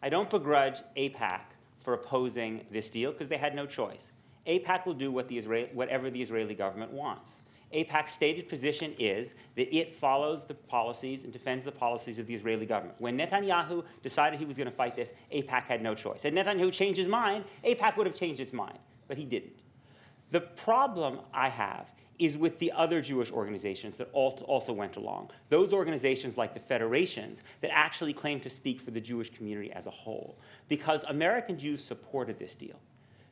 I don't begrudge AIPAC for opposing this deal because they had no choice. AIPAC will do whatever the Israeli government wants. AIPAC's stated position is that it follows the policies and defends the policies of the Israeli government. When Netanyahu decided he was going to fight this, AIPAC had no choice. Had Netanyahu changed his mind, AIPAC would have changed its mind, but he didn't. The problem I have is with the other Jewish organizations that also went along. Those organizations like the federations that actually claim to speak for the Jewish community as a whole, because American Jews supported this deal.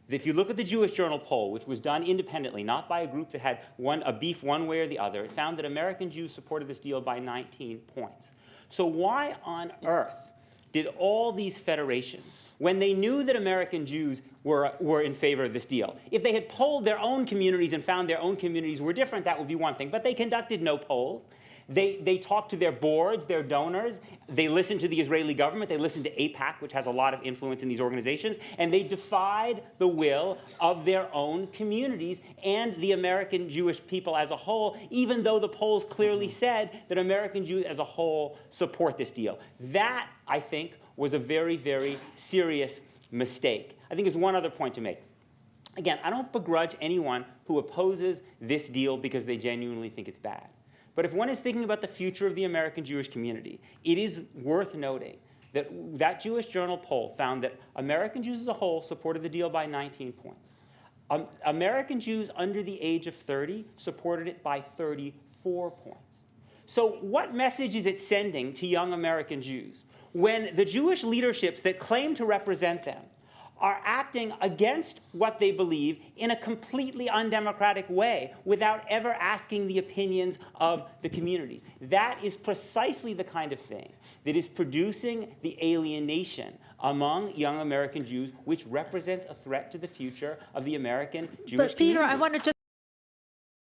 If you look at the Jewish Journal poll, which was done independently, not by a group that had a beef one way or the other, it found that American Jews supported this deal by 19 points. So why on earth did all these federations, when they knew that American Jews were in favor of this deal, if they had polled their own communities and found their own communities were different, that would be one thing. But they conducted no polls. They talked to their boards, their donors. They listened to the Israeli government. They listened to AIPAC, which has a lot of influence in these organizations. And they defied the will of their own communities and the American Jewish people as a whole, even though the polls clearly said that American Jews as a whole support this deal. That, I think, was a very, very serious mistake. I think there's one other point to make. Again, I don't begrudge anyone who opposes this deal because they genuinely think it's bad. But if one is thinking about the future of the American Jewish community, it is worth noting that that Jewish Journal poll found that American Jews as a whole supported the deal by 19 points. American Jews under the age of 30 supported it by 34 points. So what message is it sending to young American Jews when the Jewish leaderships that claim to represent them are acting against what they believe in a completely undemocratic way without ever asking the opinions of the communities? That is precisely the kind of thing that is producing the alienation among young American Jews, which represents a threat to the future of the American Jewish community. But Peter, I want to just